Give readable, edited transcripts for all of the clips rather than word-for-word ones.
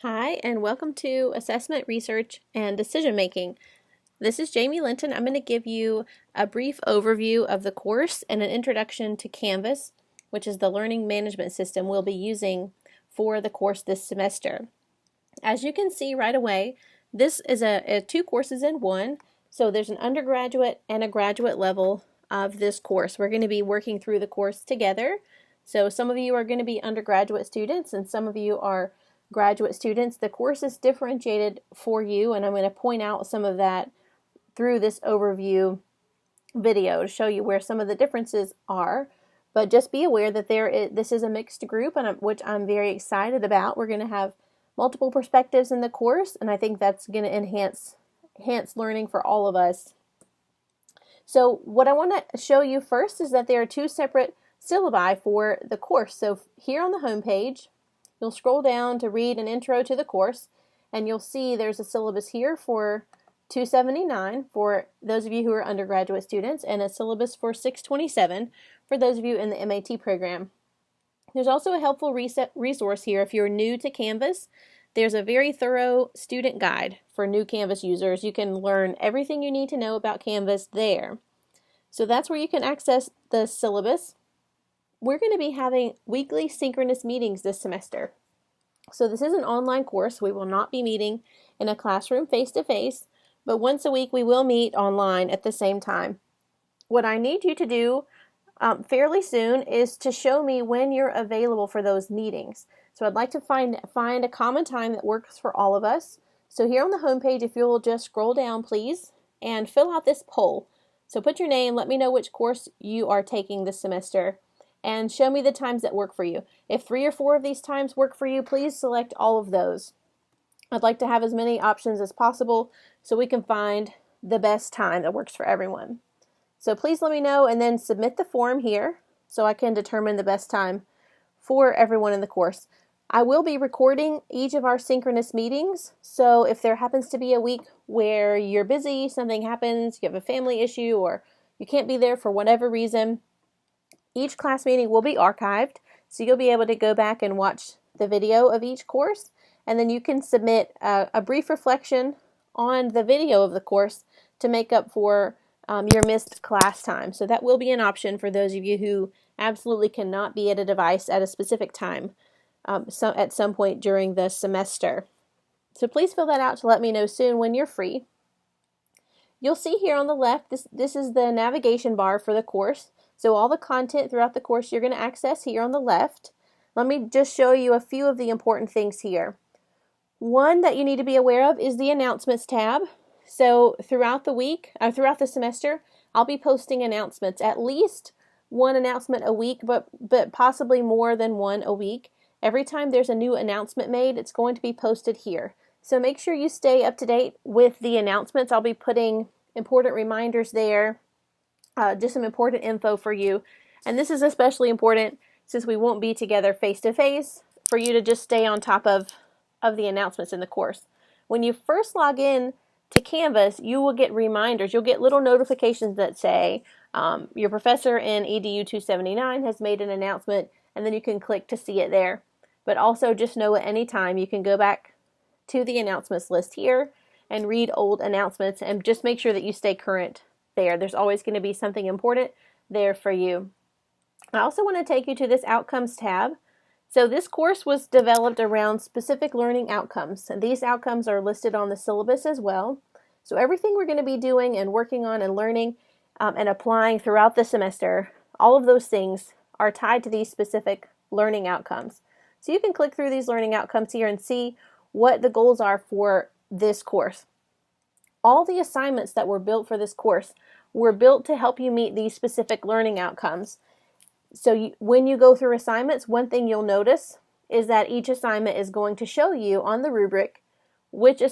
Hi, and welcome to Assessment, Research, and Decision Making. This is Jamie Linton. I'm going to give you a brief overview of the course and an introduction to Canvas, which is the learning management system we'll be using for the course this semester. As you can see right away, this is two courses in one, so there's an undergraduate and a graduate level of this course. We're going to be working through the course together. So some of you are going to be undergraduate students and some of you are graduate students. The course is differentiated for you, and I'm going to point out some of that through this overview video to show you where some of the differences are. But just be aware that this is a mixed group, and which I'm very excited about. We're going to have multiple perspectives in the course, and I think that's going to enhance learning for all of us. So what I want to show you first is that there are two separate syllabi for the course. So here on the home page, you'll scroll down to read an intro to the course, and you'll see there's a syllabus here for 279 for those of you who are undergraduate students, and a syllabus for 627 for those of you in the MAT program. There's also a helpful resource here if you're new to Canvas. There's a very thorough student guide for new Canvas users. You can learn everything you need to know about Canvas there. So that's where you can access the syllabus. We're going to be having weekly synchronous meetings this semester. So this is an online course. We will not be meeting in a classroom face-to-face, but once a week we will meet online at the same time. What I need you to do fairly soon is to show me when you're available for those meetings. So I'd like to find a common time that works for all of us. So here on the home page, if you'll just scroll down, please, and fill out this poll. So put your name, let me know which course you are taking this semester, and show me the times that work for you. If 3 or 4 of these times work for you, please select all of those. I'd like to have as many options as possible so we can find the best time that works for everyone. So please let me know and then submit the form here so I can determine the best time for everyone in the course. I will be recording each of our synchronous meetings, so if there happens to be a week where you're busy, something happens, you have a family issue, or you can't be there for whatever reason, each class meeting will be archived, so you'll be able to go back and watch the video of each course, and then you can submit a brief reflection on the video of the course to make up for your missed class time. So that will be an option for those of you who absolutely cannot be at a device at a specific time at some point during the semester. So please fill that out to let me know soon when you're free. You'll see here on the left, this is the navigation bar for the course. So all the content throughout the course you're going to access here on the left. Let me just show you a few of the important things here. One that you need to be aware of is the announcements tab. So throughout throughout the semester, I'll be posting announcements, at least one announcement a week, but possibly more than one a week. Every time there's a new announcement made, it's going to be posted here. So make sure you stay up to date with the announcements. I'll be putting important reminders there, just some important info for you. And this is especially important since we won't be together face-to-face, for you to just stay on top of the announcements in the course. When you first log in to Canvas, you will get reminders. You'll get little notifications that say your professor in EDU 279 has made an announcement, and then you can click to see it there. But also just know at any time you can go back to the announcements list here and read old announcements, and just make sure that you stay current there. There's always going to be something important there for you. I also want to take you to this Outcomes tab. So this course was developed around specific learning outcomes, and these outcomes are listed on the syllabus as well. So everything we're going to be doing and working on and learning and applying throughout the semester, all of those things are tied to these specific learning outcomes. So you can click through these learning outcomes here and see what the goals are for this course. All the assignments that were built for this course were built to help you meet these specific learning outcomes. So when you go through assignments, one thing you'll notice is that each assignment is going to show you on the rubric which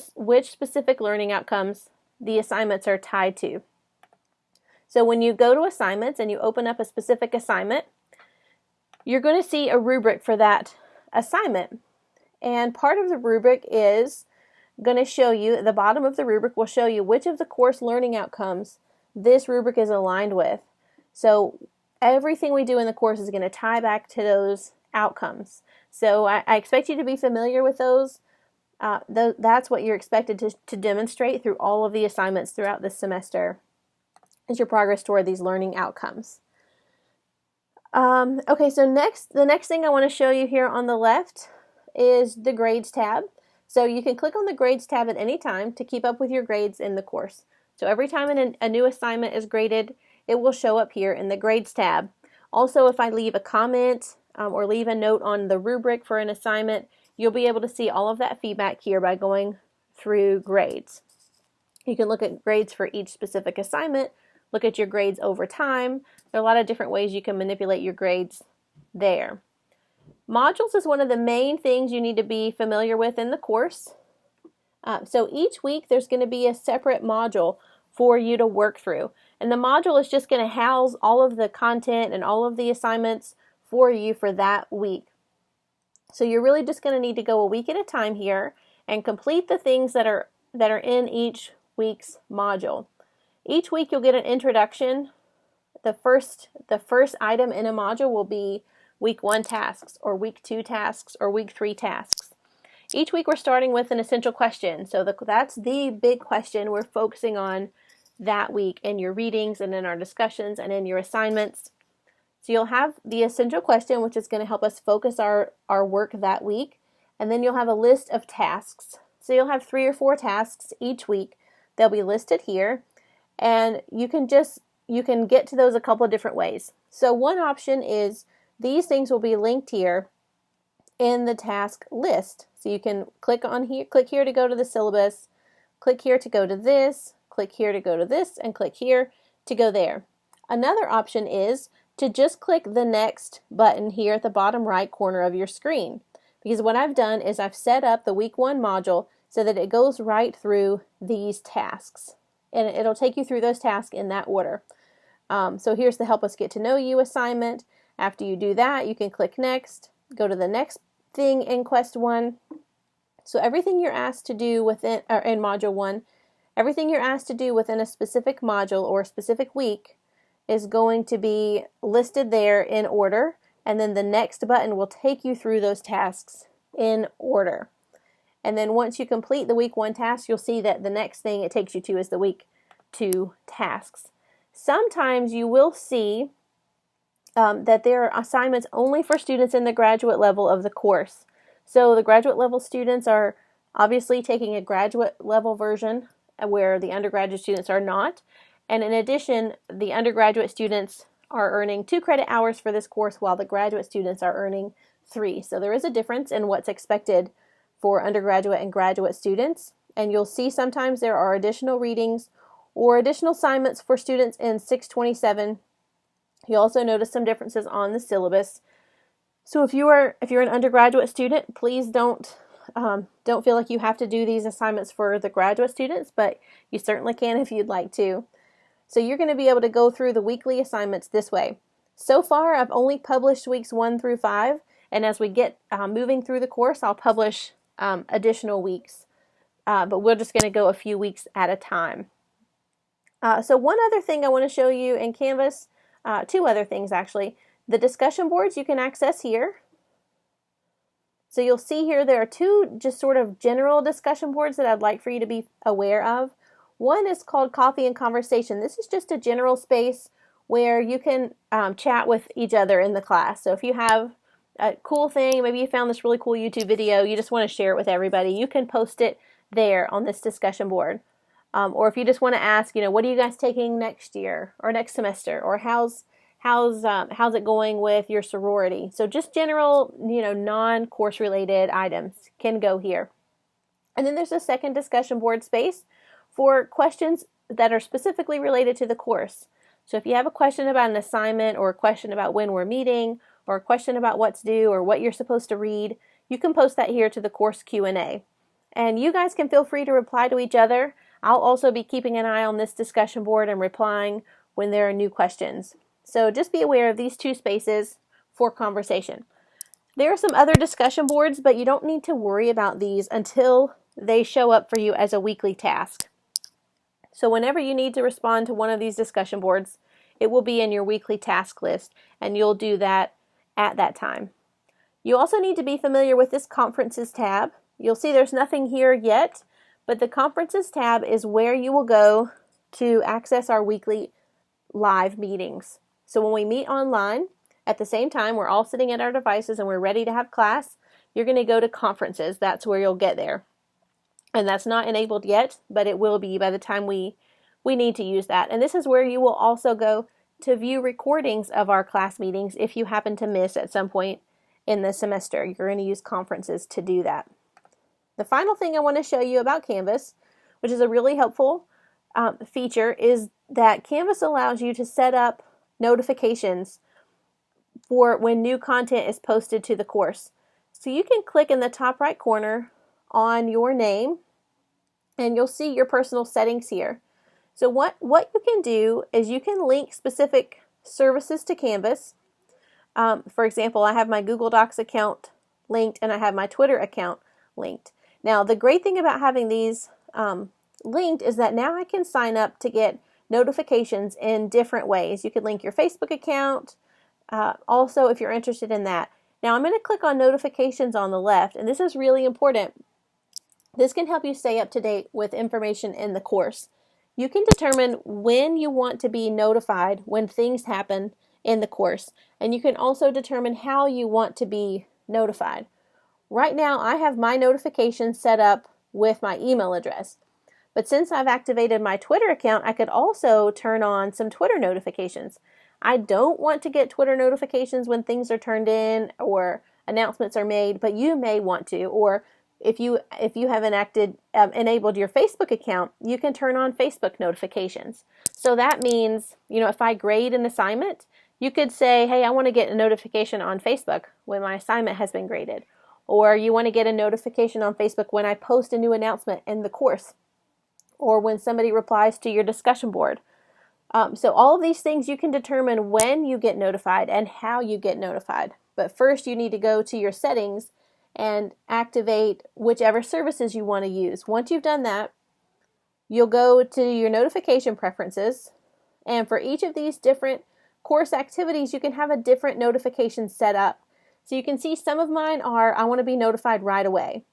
specific learning outcomes the assignments are tied to. So when you go to assignments and you open up a specific assignment, you're going to see a rubric for that assignment. And part of the rubric is going to show you, at the bottom of the rubric will show you which of the course learning outcomes this rubric is aligned with. So everything we do in the course is going to tie back to those outcomes. So I expect you to be familiar with those That's what you're expected to demonstrate through all of the assignments throughout this semester, is your progress toward these learning outcomes. Okay, so the next thing I want to show you here on the left is the grades tab. So you can click on the grades tab at any time to keep up with your grades in the course. So every time a new assignment is graded, it will show up here in the grades tab. Also, if I leave a comment or leave a note on the rubric for an assignment, you'll be able to see all of that feedback here by going through grades. You can look at grades for each specific assignment, look at your grades over time. There are a lot of different ways you can manipulate your grades there. Modules is one of the main things you need to be familiar with in the course. So each week there's going to be a separate module for you to work through. And the module is just going to house all of the content and all of the assignments for you for that week. So you're really just going to need to go a week at a time here and complete the things that are in each week's module. Each week you'll get an introduction. The first item in a module will be week 1 tasks, or week 2 tasks, or week 3 tasks. Each week we're starting with an essential question. So that's the big question we're focusing on that week in your readings and in our discussions and in your assignments. So you'll have the essential question, which is going to help us focus our work that week. And then you'll have a list of tasks. So you'll have 3 or 4 tasks each week. They'll be listed here. And you can get to those a couple of different ways. So one option is these things will be linked here in the task list. So you can click here to go to the syllabus, click here to go to this, click here to go to this, and click here to go there. Another option is to just click the next button here at the bottom right corner of your screen. Because what I've done is I've set up the week 1 module so that it goes right through these tasks. And it'll take you through those tasks in that order. So here's the Help Us Get to Know You assignment. After you do that, you can click Next, go to the next thing in Quest 1. So everything you're asked to do in Module 1, everything you're asked to do within a specific module or a specific week is going to be listed there in order, and then the next button will take you through those tasks in order. And then once you complete the week 1 task, you'll see that the next thing it takes you to is the week 2 tasks. Sometimes you will see that there are assignments only for students in the graduate level of the course. So the graduate level students are obviously taking a graduate level version where the undergraduate students are not. And in addition, the undergraduate students are earning 2 credit hours for this course while the graduate students are earning 3. So there is a difference in what's expected for undergraduate and graduate students. And you'll see sometimes there are additional readings or additional assignments for students in 627. You'll also notice some differences on the syllabus. So if you're an undergraduate student, please don't feel like you have to do these assignments for the graduate students, but you certainly can if you'd like to. So you're going to be able to go through the weekly assignments this way. So far, I've only published weeks 1 through 5, and as we get moving through the course, I'll publish additional weeks, but we're just going to go a few weeks at a time. So one other thing I want to show you in Canvas, 2 other things actually. The discussion boards you can access here. So you'll see here there are 2 just sort of general discussion boards that I'd like for you to be aware of. One is called Coffee and Conversation. This is just a general space where you can chat with each other in the class. So if you have a cool thing, maybe you found this really cool YouTube video, you just want to share it with everybody, you can post it there on this discussion board. Or if you just want to ask, what are you guys taking next year or next semester, or how's it going with your sorority? So just general, non-course related items can go here. And then there's a second discussion board space for questions that are specifically related to the course. So if you have a question about an assignment, or a question about when we're meeting, or a question about what's due or what you're supposed to read, you can post that here to the course Q&A. And you guys can feel free to reply to each other. I'll also be keeping an eye on this discussion board and replying when there are new questions. So just be aware of these 2 spaces for conversation. There are some other discussion boards, but you don't need to worry about these until they show up for you as a weekly task. So whenever you need to respond to one of these discussion boards, it will be in your weekly task list, and you'll do that at that time. You also need to be familiar with this Conferences tab. you'll see there's nothing here yet, but the Conferences tab is where you will go to access our weekly live meetings. So when we meet online, at the same time, we're all sitting at our devices and we're ready to have class, you're going to go to Conferences. That's where you'll get there. And that's not enabled yet, but it will be by the time we need to use that. And this is where you will also go to view recordings of our class meetings if you happen to miss at some point in the semester. You're going to use Conferences to do that. The final thing I want to show you about Canvas, which is a really helpful feature, is that Canvas allows you to set up notifications for when new content is posted to the course. So you can click in the top right corner on your name and you'll see your personal settings here. So what you can do is you can link specific services to Canvas. For example, I have my Google Docs account linked and I have my Twitter account linked. Now, the great thing about having these linked is that now I can sign up to get notifications in different ways. You could link your Facebook account, also if you're interested in that. Now, I'm going to click on notifications on the left, and this is really important. This can help you stay up to date with information in the course. You can determine when you want to be notified when things happen in the course, and you can also determine how you want to be notified. Right now, I have my notifications set up with my email address, but since I've activated my Twitter account, I could also turn on some Twitter notifications. I don't want to get Twitter notifications when things are turned in or announcements are made, but you may want to. Or if you haven't enabled your Facebook account, you can turn on Facebook notifications. So that means, if I grade an assignment, you could say, hey, I want to get a notification on Facebook when my assignment has been graded. Or you want to get a notification on Facebook when I post a new announcement in the course. Or when somebody replies to your discussion board. So all of these things you can determine when you get notified and how you get notified. But first you need to go to your settings and activate whichever services you want to use. Once you've done that, you'll go to your notification preferences. And for each of these different course activities, you can have a different notification set up. So you can see some of mine are, I want to be notified right away.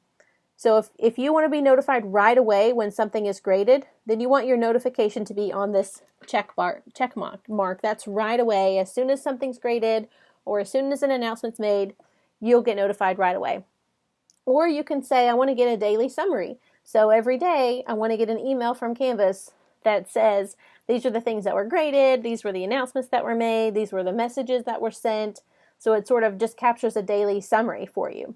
So if you want to be notified right away when something is graded, then you want your notification to be on this check mark. That's right away. As soon as something's graded or as soon as an announcement's made, you'll get notified right away. Or you can say, I want to get a daily summary. So every day, I want to get an email from Canvas that says, these are the things that were graded, these were the announcements that were made, these were the messages that were sent. So it sort of just captures a daily summary for you.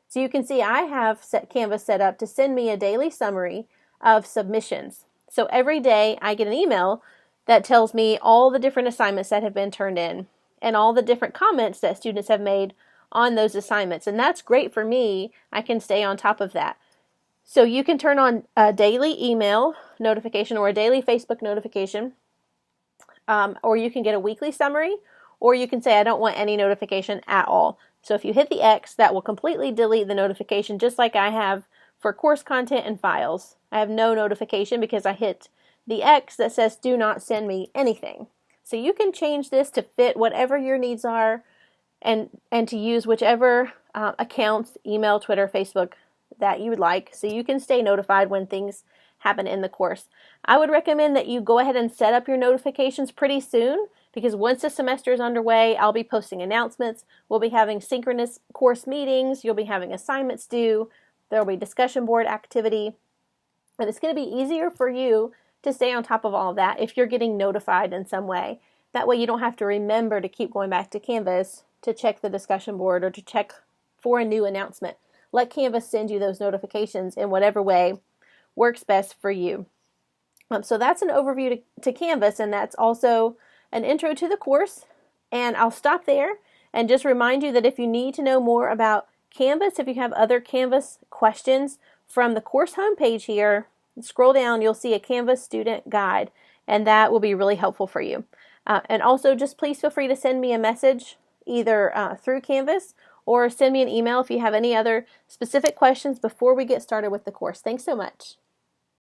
So you can see I have Canvas set up to send me a daily summary of submissions. So every day I get an email that tells me all the different assignments that have been turned in and all the different comments that students have made on those assignments. And that's great for me. I can stay on top of that. So you can turn on a daily email notification or a daily Facebook notification, or you can get a weekly summary, or you can say I don't want any notification at all. So if you hit the X, that will completely delete the notification, just like I have for course content and files. I have no notification because I hit the X that says do not send me anything. So you can change this to fit whatever your needs are and to use whichever accounts, email, Twitter, Facebook, that you would like, so you can stay notified when things happen in the course. I would recommend that you go ahead and set up your notifications pretty soon, because once the semester is underway, I'll be posting announcements. We'll be having synchronous course meetings. You'll be having assignments due. There will be discussion board activity. And it's going to be easier for you to stay on top of all of that if you're getting notified in some way. That way you don't have to remember to keep going back to Canvas to check the discussion board or to check for a new announcement. Let Canvas send you those notifications in whatever way works best for you. So that's an overview to Canvas, and that's also an intro to the course. And I'll stop there and just remind you that if you need to know more about Canvas, if you have other Canvas questions, from the course homepage here, scroll down, you'll see a Canvas student guide, and that will be really helpful for you. And also just please feel free to send me a message either through Canvas or send me an email if you have any other specific questions before we get started with the course. Thanks so much.